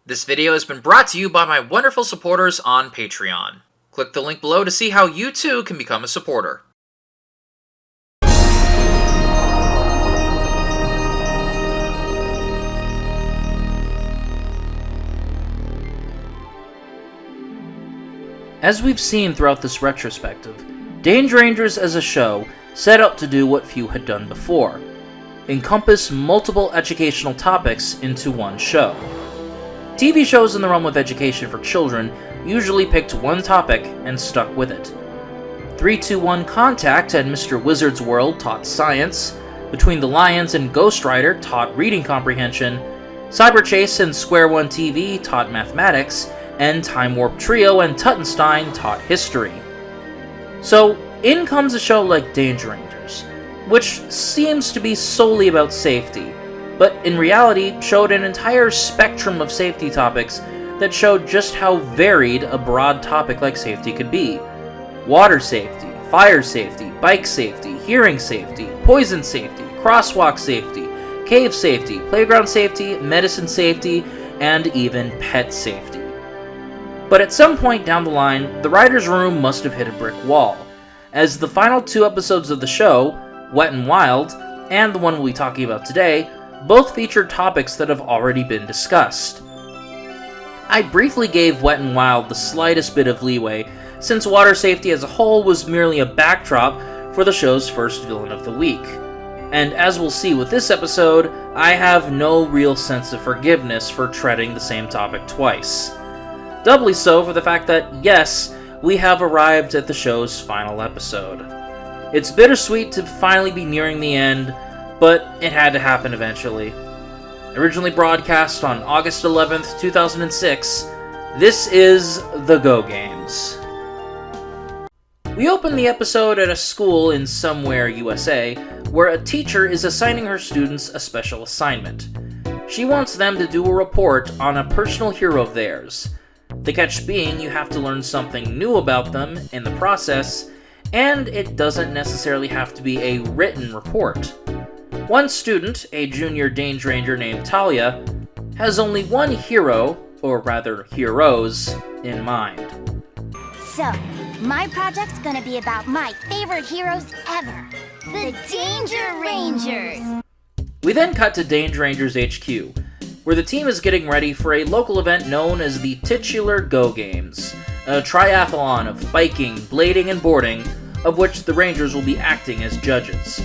This video has been brought to you by my wonderful supporters on Patreon. Click the link below to see how you too can become a supporter. As we've seen throughout this retrospective, Danger Rangers as a show set out to do what few had done before: encompass multiple educational topics into one show. TV shows in the realm of education for children usually picked one topic and stuck with it. 321 Contact and Mr. Wizard's World taught science, Between the Lions and Ghost Rider taught reading comprehension, Cyber Chase and Square One TV taught mathematics, and Time Warp Trio and Tuttenstein taught history. So, in comes a show like Danger Rangers, which seems to be solely about safety, but in reality showed an entire spectrum of safety topics that showed just how varied a broad topic like safety could be. Water safety, fire safety, bike safety, hearing safety, poison safety, crosswalk safety, cave safety, playground safety, medicine safety, and even pet safety. But at some point down the line, the writer's room must have hit a brick wall, as the final two episodes of the show, Wet and Wild, and the one we'll be talking about today, both featured topics that have already been discussed. I briefly gave Wet and Wild the slightest bit of leeway, since water safety as a whole was merely a backdrop for the show's first villain of the week. And as we'll see with this episode, I have no real sense of forgiveness for treading the same topic twice. Doubly so for the fact that, yes, we have arrived at the show's final episode. It's bittersweet to finally be nearing the end, but it had to happen eventually. Originally broadcast on August 11th, 2006, this is The Go Games. We open the episode at a school in somewhere USA, where a teacher is assigning her students a special assignment. She wants them to do a report on a personal hero of theirs. The catch being, you have to learn something new about them in the process, and it doesn't necessarily have to be a written report. One student, a junior Danger Ranger named Talia, has only one hero, or rather heroes, in mind. So, my project's gonna be about my favorite heroes ever, the Danger Rangers! We then cut to Danger Rangers HQ, where the team is getting ready for a local event known as the titular Go Games, a triathlon of biking, blading, and boarding, of which the Rangers will be acting as judges.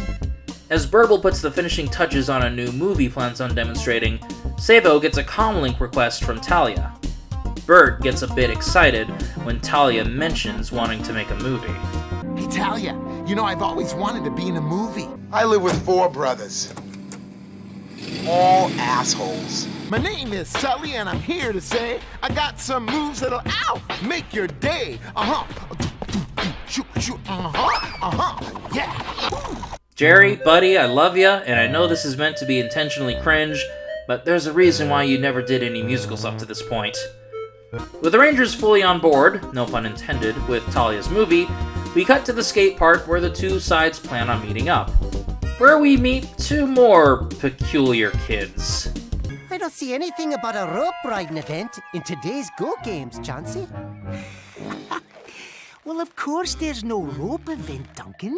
As Burble puts the finishing touches on a new movie he plans on demonstrating, Sabo gets a comlink request from Talia. Burt gets a bit excited when Talia mentions wanting to make a movie. Hey Talia, you know I've always wanted to be in a movie. I live with 4 brothers. All assholes. My name is Sully and I'm here to say I got some moves that'll, make your day. Shoot, yeah. Jerry, buddy, I love ya, and I know this is meant to be intentionally cringe, but there's a reason why you never did any musicals up to this point. With the Rangers fully on board, no pun intended, with Talia's movie, we cut to the skate park where the two sides plan on meeting up, where we meet 2 more peculiar kids. I don't see anything about a rope riding event in today's Go Games, Chauncey. Well, of course there's no rope event, Duncan.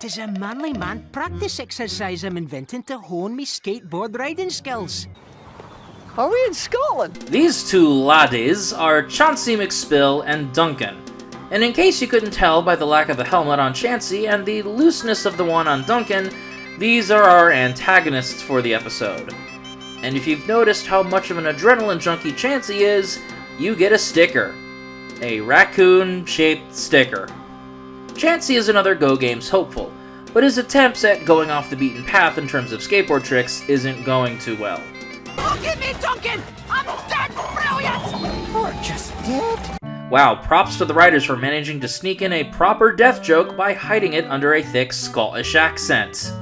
'Tis a manly man practice exercise I'm inventing to hone me skateboard riding skills. Are we in Scotland? These 2 laddies are Chauncey McSpill and Duncan. And in case you couldn't tell by the lack of a helmet on Chauncey and the looseness of the one on Duncan, these are our antagonists for the episode. And if you've noticed how much of an adrenaline junkie Chauncey is, you get a sticker. A raccoon-shaped sticker. Chauncey is another Go Games hopeful, but his attempts at going off the beaten path in terms of skateboard tricks isn't going too well. Look at me, Duncan! I'm dead brilliant! Or just dead? Wow, props to the writers for managing to sneak in a proper death joke by hiding it under a thick Scottish accent.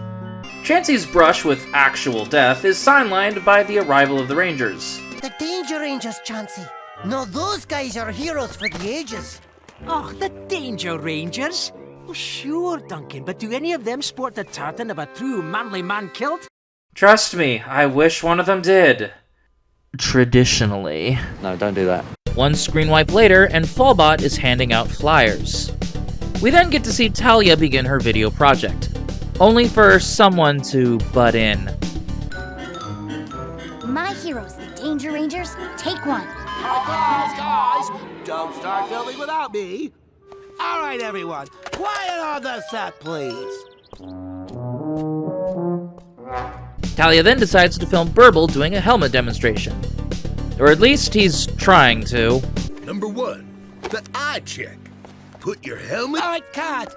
Chauncey's brush with actual death is sidelined by the arrival of the Rangers. The Danger Rangers, Chauncey. No, those guys are heroes for the ages. Oh, the Danger Rangers? Well, sure, Duncan, but do any of them sport the tartan of a true manly man kilt? Trust me, I wish one of them did. traditionally. No, don't do that. One screen wipe later, and Fallbot is handing out flyers. We then get to see Talia begin her video project, only for someone to butt in. My heroes, the Danger Rangers, take one. Guys, don't start filming without me. All right, everyone, quiet on the set, please. Talia then decides to film Burble doing a helmet demonstration. Or at least he's trying to. Number 1, the eye check. Put your helmet... All right, cut.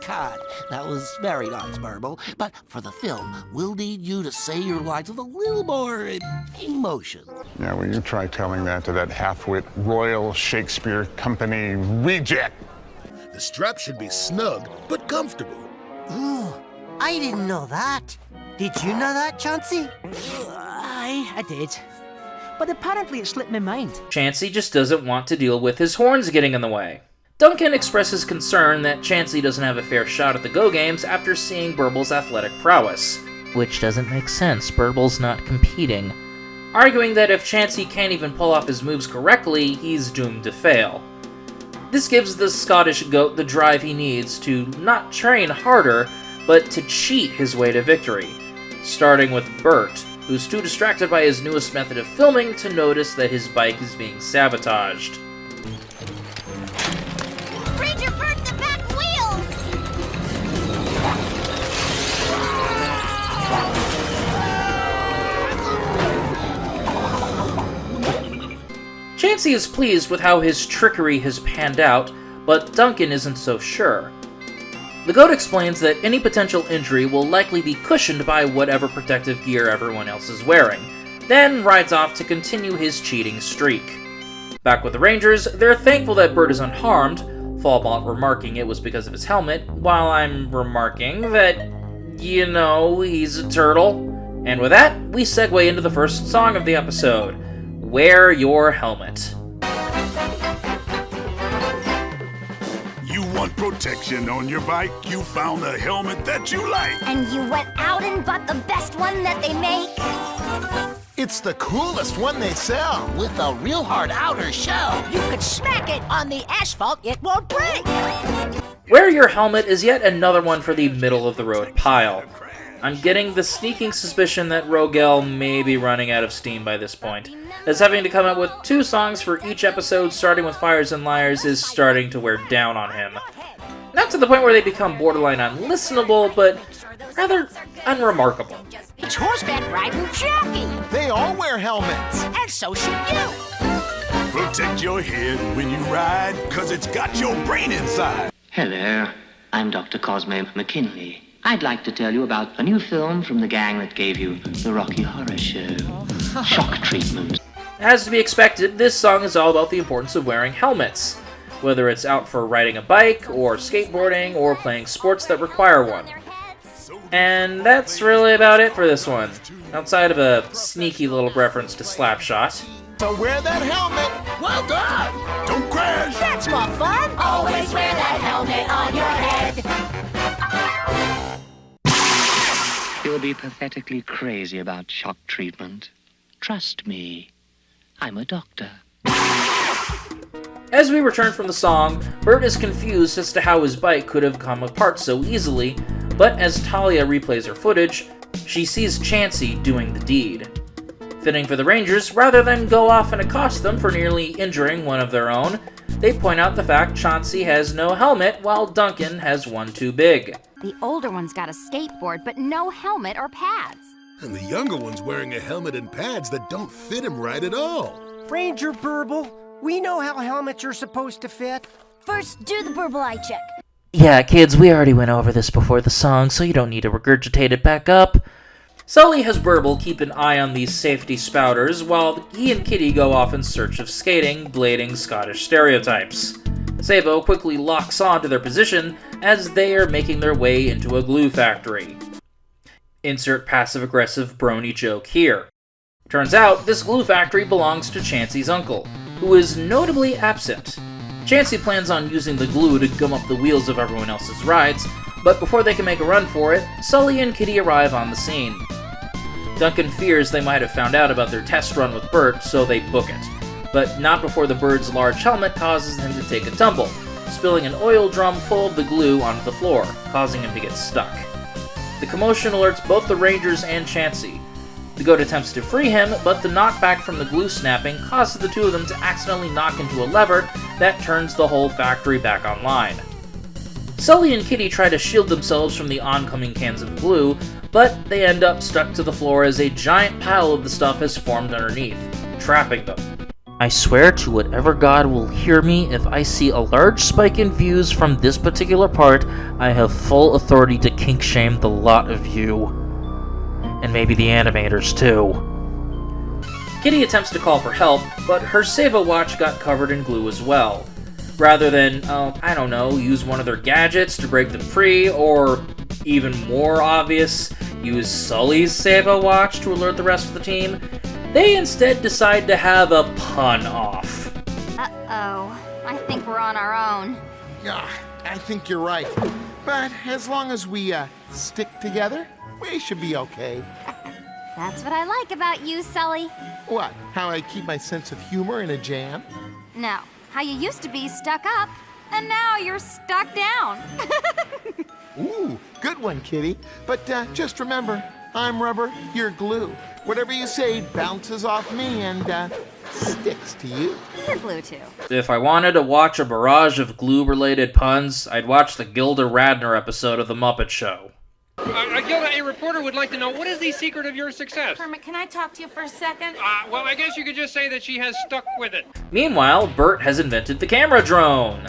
That was very nice, Burble. But for the film, we'll need you to say your lines with a little more emotion. Yeah, well, you try telling that to that half-wit Royal Shakespeare Company reject. The strap should be snug, but comfortable. Ooh, I didn't know that. Did you know that, Chauncey? I did. But apparently it slipped my mind. Chansey just doesn't want to deal with his horns getting in the way. Duncan expresses concern that Chansey doesn't have a fair shot at the Go Games after seeing Burble's athletic prowess. Which doesn't make sense, Burble's not competing. Arguing that if Chansey can't even pull off his moves correctly, he's doomed to fail. This gives the Scottish goat the drive he needs to not train harder, but to cheat his way to victory. Starting with Burt, who's too distracted by his newest method of filming to notice that his bike is being sabotaged. Ranger Burt, the back wheel! Chansey is pleased with how his trickery has panned out, but Duncan isn't so sure. The goat explains that any potential injury will likely be cushioned by whatever protective gear everyone else is wearing, then rides off to continue his cheating streak. Back with the Rangers, they're thankful that Burt is unharmed, Fallbot remarking it was because of his helmet, while I'm remarking that, you know, he's a turtle. And with that, we segue into the first song of the episode, Wear Your Helmet. You want protection on your bike? You found a helmet that you like. And you went out and bought the best one that they make. It's the coolest one they sell. With a real hard outer shell. You could smack it on the asphalt, it won't break. Wear Your Helmet is yet another one for the middle-of-the-road pile. I'm getting the sneaking suspicion that Rogel may be running out of steam by this point, as having to come up with 2 songs for each episode starting with Fires and Liars is starting to wear down on him. Not to the point where they become borderline unlistenable, but rather unremarkable. It's horseback riding jockey. They all wear helmets. And so should you. Protect your head when you ride, cause it's got your brain inside. Hello, I'm Dr. Cosmo McKinley. I'd like to tell you about a new film from the gang that gave you the Rocky Horror Show, Shock Treatment. As to be expected, this song is all about the importance of wearing helmets, whether it's out for riding a bike, or skateboarding, or playing sports that require one. And that's really about it for this one, outside of a sneaky little reference to Slapshot. So wear that helmet. Well done. Don't crash. That's more fun. Always wear that helmet on your head. You'll be pathetically crazy about shock treatment. Trust me, I'm a doctor. As we return from the song, Burt is confused as to how his bike could have come apart so easily, but as Talia replays her footage, she sees Chansey doing the deed. Fitting for the Rangers, rather than go off and accost them for nearly injuring one of their own, they point out the fact Chansey has no helmet while Duncan has one too big. The older one's got a skateboard, but no helmet or pads. And the younger one's wearing a helmet and pads that don't fit him right at all. Ranger Burble, we know how helmets are supposed to fit. First, do the Burble eye check. Yeah, kids, we already went over this before the song, so you don't need to regurgitate it back up. Sully has Burble keep an eye on these safety spouters, while he and Kitty go off in search of skating, blading Scottish stereotypes. Sabo quickly locks on to their position as they are making their way into a glue factory. Insert passive-aggressive brony joke here. Turns out, this glue factory belongs to Chansey's uncle, who is notably absent. Chansey plans on using the glue to gum up the wheels of everyone else's rides, but before they can make a run for it, Sully and Kitty arrive on the scene. Duncan fears they might have found out about their test run with Burt, so they book it. But not before the bird's large helmet causes him to take a tumble, spilling an oil drum full of the glue onto the floor, causing him to get stuck. The commotion alerts both the Rangers and Chansey. The goat attempts to free him, but the knockback from the glue snapping causes the two of them to accidentally knock into a lever that turns the whole factory back online. Sully and Kitty try to shield themselves from the oncoming cans of glue, but they end up stuck to the floor as a giant pile of the stuff has formed underneath, trapping them. I swear to whatever god will hear me, if I see a large spike in views from this particular part, I have full authority to kink shame the lot of you. And maybe the animators, too. Kitty attempts to call for help, but her Sabotage got covered in glue as well. Rather than, I don't know, use one of their gadgets to break them free, or, even more obvious, use Sully's Sabotage to alert the rest of the team, they instead decide to have a pun-off. Uh-oh. I think we're on our own. Yeah, I think you're right. But as long as we, stick together, we should be okay. That's what I like about you, Sully. What? How I keep my sense of humor in a jam? No, how you used to be stuck up, and now you're stuck down. Ooh, good one, Kitty. But just remember, I'm rubber, you're glue. Whatever you say bounces off me and sticks to you. You're glue too. If I wanted to watch a barrage of glue-related puns, I'd watch the Gilda Radner episode of The Muppet Show. Gilda, a reporter would like to know, what is the secret of your success? Hermit, can I talk to you for a second? Well, I guess you could just say that she has stuck with it. Meanwhile, Burt has invented the camera drone.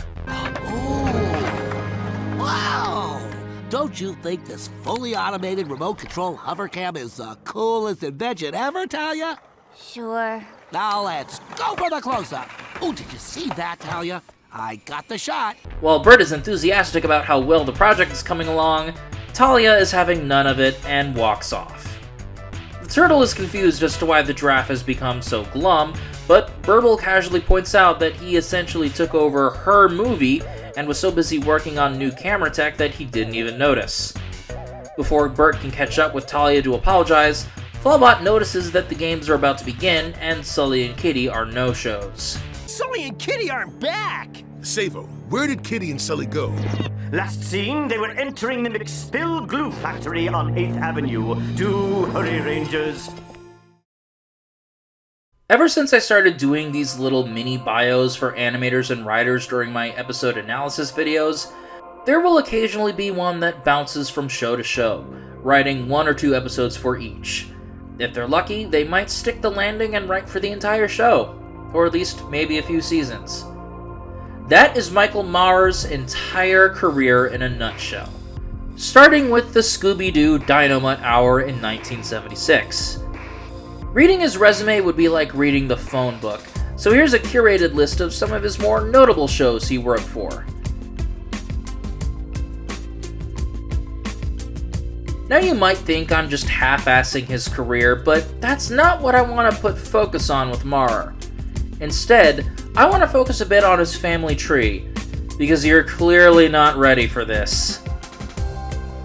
Wow! Don't you think this fully automated remote control hovercam is the coolest invention ever, Talia? Sure. Now let's go for the close-up. Oh, did you see that, Talia? I got the shot. While Burt is enthusiastic about how well the project is coming along, Talia is having none of it and walks off. The turtle is confused as to why the giraffe has become so glum, but Burble casually points out that he essentially took over her movie and was so busy working on new camera tech that he didn't even notice. Before Burt can catch up with Talia to apologize, Flawbot notices that the games are about to begin and Sully and Kitty are no-shows. Sully and Kitty aren't back! Savo, where did Kitty and Sully go? Last seen, they were entering the McSpill glue factory on 8th Avenue. Do hurry, Rangers. Ever since I started doing these little mini bios for animators and writers during my episode analysis videos, there will occasionally be one that bounces from show to show, writing 1 or 2 episodes for each. If they're lucky, they might stick the landing and write for the entire show, or at least maybe a few seasons. That is Michael Maurer's entire career in a nutshell, starting with the Scooby-Doo Dynamite Hour in 1976. Reading his resume would be like reading the phone book, so here's a curated list of some of his more notable shows he worked for. Now you might think I'm just half-assing his career, but that's not what I want to put focus on with Maurer. Instead, I want to focus a bit on his family tree, because you're clearly not ready for this.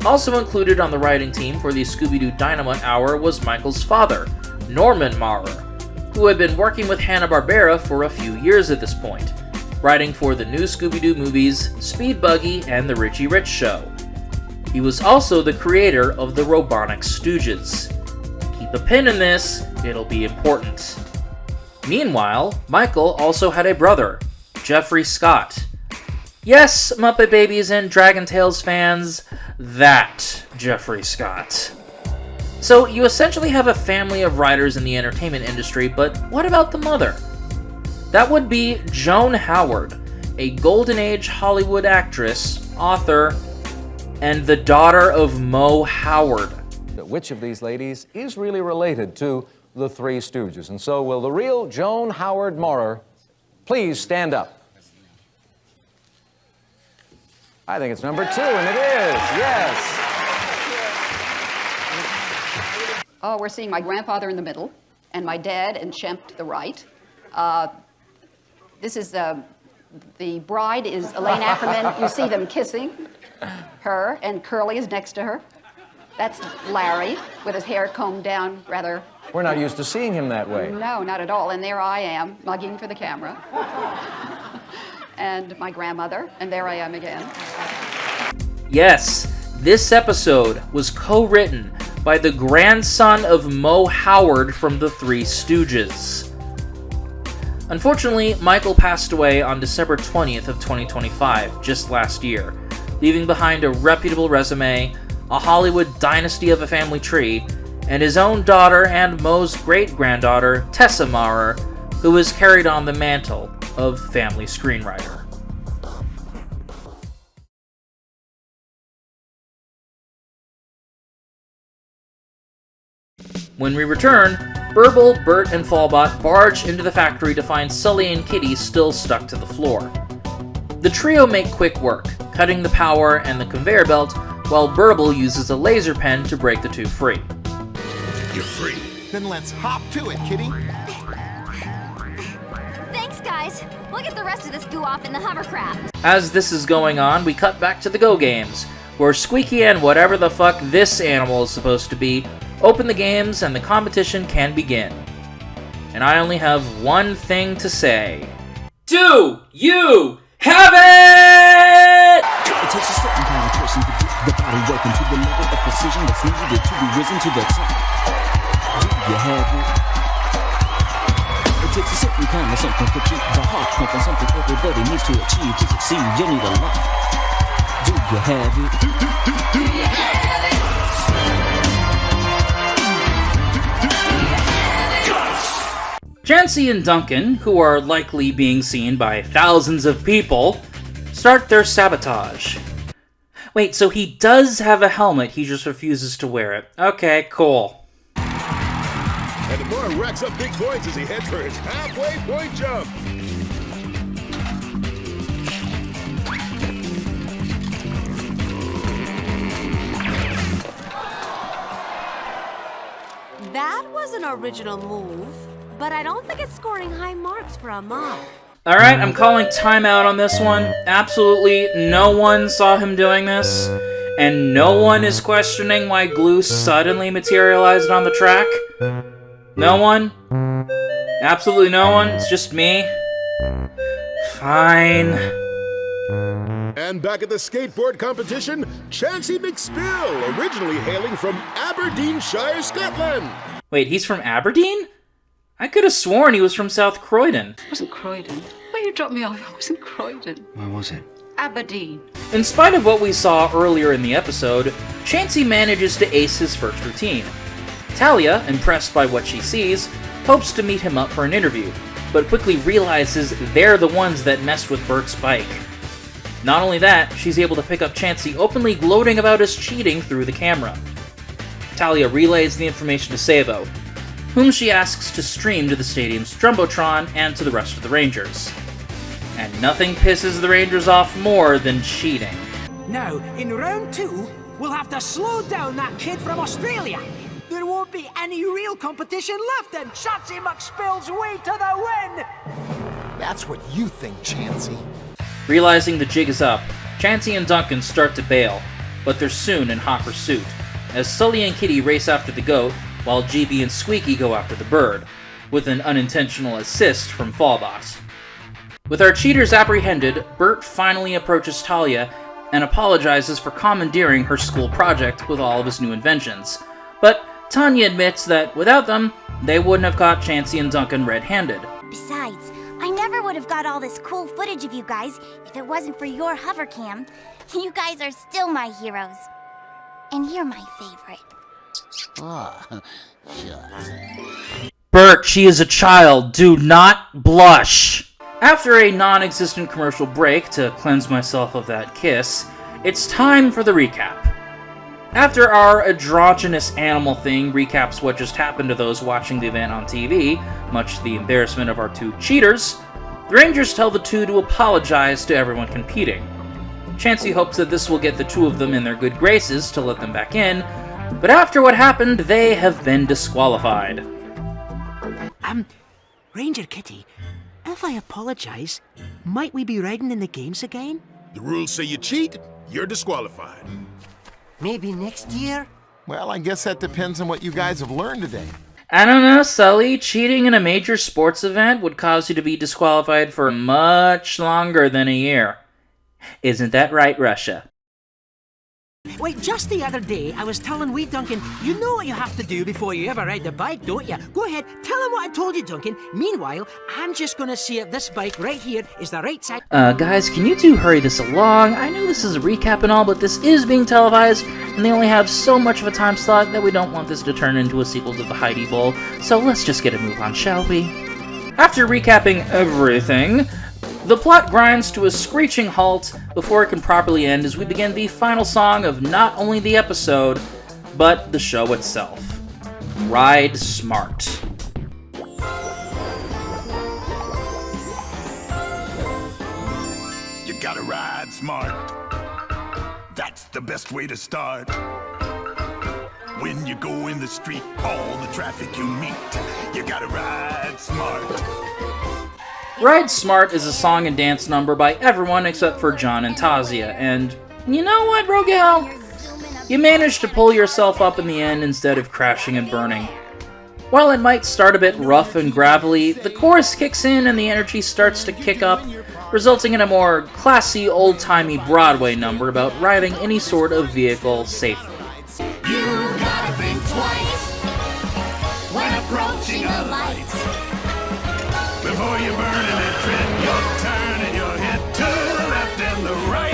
Also included on the writing team for the Scooby-Doo Dynamite Hour was Michael's father, Norman Maurer, who had been working with Hanna-Barbera for a few years at this point, writing for the new Scooby-Doo movies, Speed Buggy, and The Richie Rich Show. He was also the creator of the Robonic Stooges. Keep a pin in this, it'll be important. Meanwhile, Michael also had a brother, Jeffrey Scott. Yes, Muppet Babies and Dragon Tales fans, that Jeffrey Scott. So you essentially have a family of writers in the entertainment industry, but what about the mother? That would be Joan Howard, a Golden Age Hollywood actress, author, and the daughter of Moe Howard. Which of these ladies is really related to the Three Stooges? And so will the real Joan Howard Maurer please stand up? I think it's number 2, and it is, yes. Oh, we're seeing my grandfather in the middle, and my dad and Shemp to the right. This is the bride is Elaine Ackerman. You see them kissing, her, and Curly is next to her. That's Larry, with his hair combed down rather... We're not used to seeing him that way. No, not at all. And there I am, mugging for the camera. And my grandmother, and there I am again. Yes, this episode was co-written by the grandson of Mo Howard from the Three Stooges. Unfortunately, Michael passed away on December 20th of 2025, just last year, leaving behind a reputable resume, a Hollywood dynasty of a family tree, and his own daughter and Mo's great-granddaughter, Tessa Maurer, who has carried on the mantle of family screenwriter. When we return, Burble, Burt, and Fallbot barge into the factory to find Sully and Kitty still stuck to the floor. The trio make quick work, cutting the power and the conveyor belt, while Burble uses a laser pen to break the two free. You're free. Then let's hop to it, Kitty. Thanks, guys. We'll get the rest of this goo off in the hovercraft. As this is going on, we cut back to the Go Games, where Squeaky and whatever the fuck this animal is supposed to be open the games and the competition can begin. And I only have one thing to say. Do you have it? It takes a certain kind of person to get the body working to the level of precision that's needed to be risen to the top. Do you have it? It takes a certain kind of something to keep the heart pumping, something everybody needs to achieve to succeed. You need a lot. Do you have it? Do you have it? Jancy and Duncan, who are likely being seen by thousands of people, start their sabotage. Wait, so he does have a helmet, he just refuses to wear it. Okay, cool. And the Maurer racks up big points as he heads for his halfway point jump. That was an original move, but I don't think it's scoring high marks for a mob. Alright, I'm calling timeout on this one. Absolutely no one saw him doing this, and no one is questioning why glue suddenly materialized on the track. No one? Absolutely no one? It's just me? Fine. And back at the skateboard competition, Chancey McSpill, originally hailing from Aberdeenshire, Scotland. Wait, he's from Aberdeen? I could have sworn he was from South Croydon. It wasn't Croydon. Why you dropped me off? I wasn't Croydon. Where was it? Aberdeen. In spite of what we saw earlier in the episode, Chancey manages to ace his first routine. Talia, impressed by what she sees, hopes to meet him up for an interview, but quickly realizes they're the ones that messed with Burt's bike. Not only that, she's able to pick up Chancey openly gloating about his cheating through the camera. Talia relays the information to Sabo, whom she asks to stream to the stadium's Jumbotron and to the rest of the Rangers. And nothing pisses the Rangers off more than cheating. Now, in round 2, we'll have to slow down that kid from Australia. There won't be any real competition left, and Chancey McSpill's way to the win! That's what you think, Chancey. Realizing the jig is up, Chancey and Duncan start to bail, but they're soon in hot pursuit, as Sully and Kitty race after the goat, while GB and Squeaky go after the bird, with an unintentional assist from Fallbot. With our cheaters apprehended, Burt finally approaches Talia and apologizes for commandeering her school project with all of his new inventions, but Tanya admits that without them, they wouldn't have caught Chancey and Duncan red-handed. Besides, I never would have got all this cool footage of you guys if it wasn't for your hovercam. You guys are still my heroes. And you're my favorite. Ah, shucks. Burt, she is a child. Do not blush. After a non-existent commercial break to cleanse myself of that kiss, it's time for the recap. After our androgynous animal thing recaps what just happened to those watching the event on TV, much to the embarrassment of our two cheaters, the Rangers tell the two to apologize to everyone competing. Chancey hopes that this will get the two of them in their good graces to let them back in, but after what happened, they have been disqualified. Ranger Kitty, if I apologize, might we be riding in the games again? The rules say you cheat, you're disqualified. Maybe next year? Well, I guess that depends on what you guys have learned today. I don't know, Sully. Cheating in a major sports event would cause you to be disqualified for much longer than a year. Isn't that right, Russia? Wait, just the other day, I was telling wee Duncan, you know what you have to do before you ever ride the bike, don't you? Go ahead, tell him what I told you, Duncan. Meanwhile, I'm just gonna see if this bike right here is the right side. Guys, can you two hurry this along? I know this is a recap and all, but this is being televised, and they only have so much of a time slot that we don't want this to turn into a sequel to the Heidi Bowl, so let's just get a move on, shall we? After recapping everything, the plot grinds to a screeching halt before it can properly end as we begin the final song of not only the episode, but the show itself. Ride Smart. You gotta ride smart. That's the best way to start. When you go in the street, all the traffic you meet, you gotta ride smart. Ride Smart is a song and dance number by everyone except for John and Tasia, and you know what, Rogel? You managed to pull yourself up in the end instead of crashing and burning. While it might start a bit rough and gravelly, the chorus kicks in and the energy starts to kick up, resulting in a more classy, old-timey Broadway number about riding any sort of vehicle safely. You gotta think twice when approaching a light. Before you burn in that tread, you'll turn and you'll hit to the left and the right.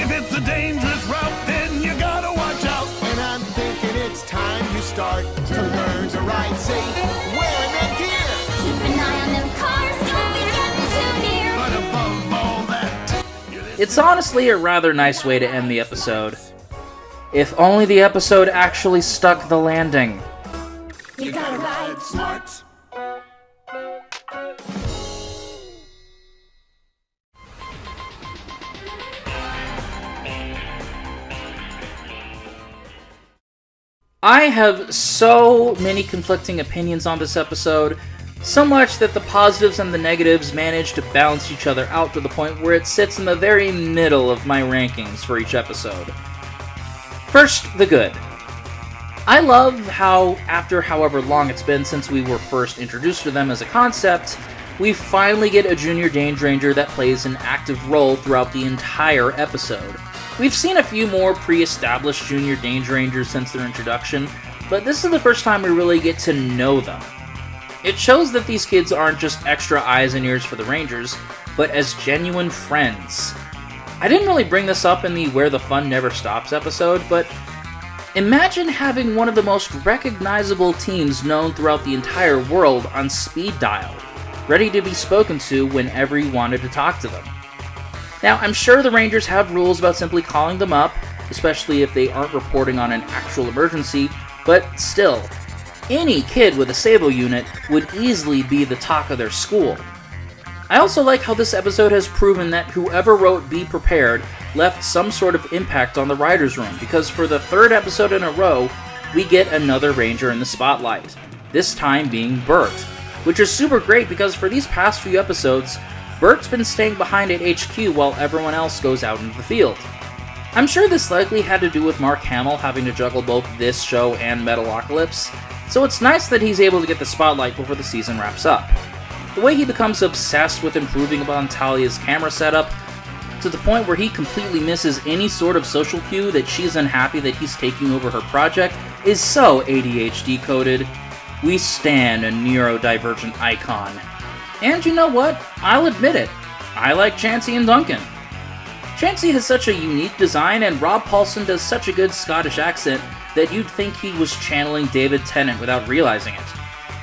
If it's a dangerous route, then you gotta watch out. And I'm thinking it's time you start to learn to ride safe. Wearing that gear. Keep an eye on them cars, don't be getting too near. But above all that, It's honestly a rather nice way to end the episode. If only the episode actually stuck the landing. you gotta ride smart. I have so many conflicting opinions on this episode, so much that the positives and the negatives manage to balance each other out to the point where it sits in the very middle of my rankings for each episode. First, the good. I love how, after however long it's been since we were first introduced to them as a concept, we finally get a Junior Danger Ranger that plays an active role throughout the entire episode. We've seen a few more pre-established Junior Danger Rangers since their introduction, but this is the first time we really get to know them. It shows that these kids aren't just extra eyes and ears for the Rangers, but as genuine friends. I didn't really bring this up in the Where the Fun Never Stops episode, but imagine having one of the most recognizable teams known throughout the entire world on speed dial, ready to be spoken to whenever you wanted to talk to them. Now, I'm sure the Rangers have rules about simply calling them up, especially if they aren't reporting on an actual emergency, but still, any kid with a Sable unit would easily be the talk of their school. I also like how this episode has proven that whoever wrote Be Prepared left some sort of impact on the writer's room, because for the third episode in a row, we get another Ranger in the spotlight, this time being Burt, which is super great because for these past few episodes, Burt's been staying behind at HQ while everyone else goes out into the field. I'm sure this likely had to do with Mark Hamill having to juggle both this show and Metalocalypse, so it's nice that he's able to get the spotlight before the season wraps up. The way he becomes obsessed with improving upon Talia's camera setup, to the point where he completely misses any sort of social cue that she's unhappy that he's taking over her project, is so ADHD coded. We stan a neurodivergent icon. And you know what? I'll admit it. I like Chansey and Duncan. Chansey has such a unique design, and Rob Paulson does such a good Scottish accent that you'd think he was channeling David Tennant without realizing it.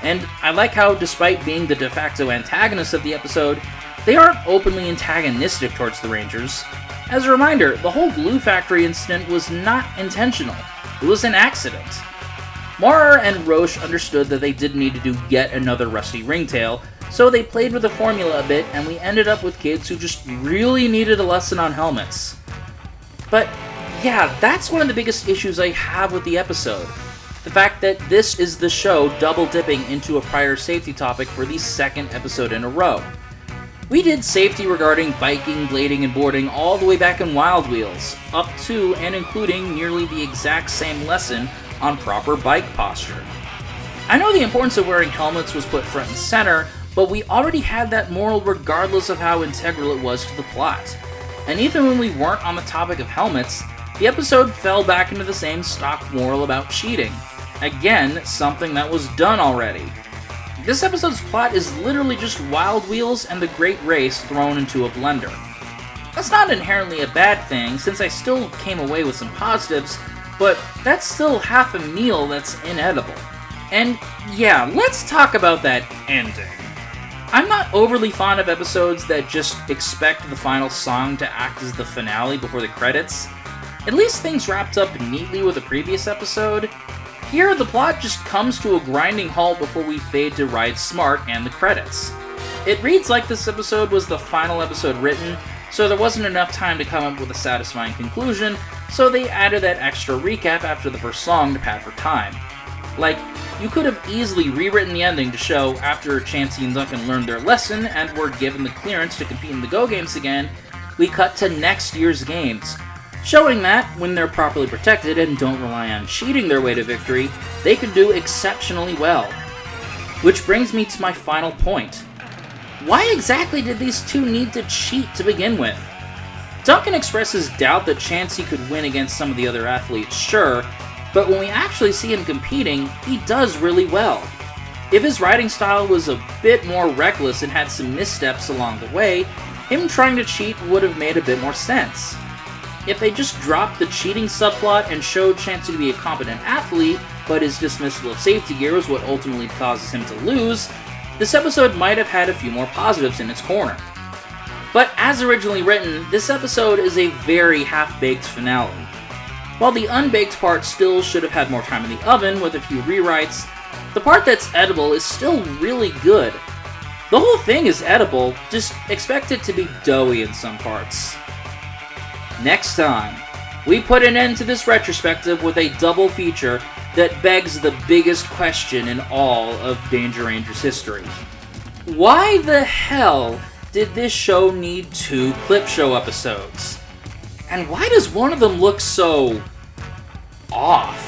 And I like how, despite being the de facto antagonists of the episode, they aren't openly antagonistic towards the Rangers. As a reminder, the whole glue factory incident was not intentional. It was an accident. Maurer and Roche understood that they didn't need to do yet another rusty ringtail, so they played with the formula a bit, and we ended up with kids who just really needed a lesson on helmets. But yeah, that's one of the biggest issues I have with the episode. The fact that this is the show double-dipping into a prior safety topic for the second episode in a row. We did safety regarding biking, blading, and boarding all the way back in Wild Wheels, up to and including nearly the exact same lesson on proper bike posture. I know the importance of wearing helmets was put front and center, but we already had that moral regardless of how integral it was to the plot. And even when we weren't on the topic of helmets, the episode fell back into the same stock moral about cheating. Again, something that was done already. This episode's plot is literally just Wild Wheels and the Great Race thrown into a blender. That's not inherently a bad thing, since I still came away with some positives, but that's still half a meal that's inedible. And yeah, let's talk about that ending. I'm not overly fond of episodes that just expect the final song to act as the finale before the credits. At least things wrapped up neatly with the previous episode. Here, the plot just comes to a grinding halt before we fade to Ride Smart and the credits. It reads like this episode was the final episode written, so there wasn't enough time to come up with a satisfying conclusion, so they added that extra recap after the first song to pad for time. Like, you could have easily rewritten the ending to show after Chansey and Duncan learned their lesson and were given the clearance to compete in the Go games again, we cut to next year's games, showing that, when they're properly protected and don't rely on cheating their way to victory, they can do exceptionally well. Which brings me to my final point. Why exactly did these two need to cheat to begin with? Duncan expresses doubt that Chansey could win against some of the other athletes, sure, but when we actually see him competing, he does really well. If his riding style was a bit more reckless and had some missteps along the way, him trying to cheat would have made a bit more sense. If they just dropped the cheating subplot and showed Chansey to be a competent athlete, but his dismissal of safety gear was what ultimately causes him to lose, this episode might have had a few more positives in its corner. But as originally written, this episode is a very half-baked finale. While the unbaked part still should have had more time in the oven with a few rewrites, the part that's edible is still really good. The whole thing is edible, just expect it to be doughy in some parts. Next time, we put an end to this retrospective with a double feature that begs the biggest question in all of Danger Ranger's history. Why the hell did this show need 2 clip show episodes? And why does one of them look so off?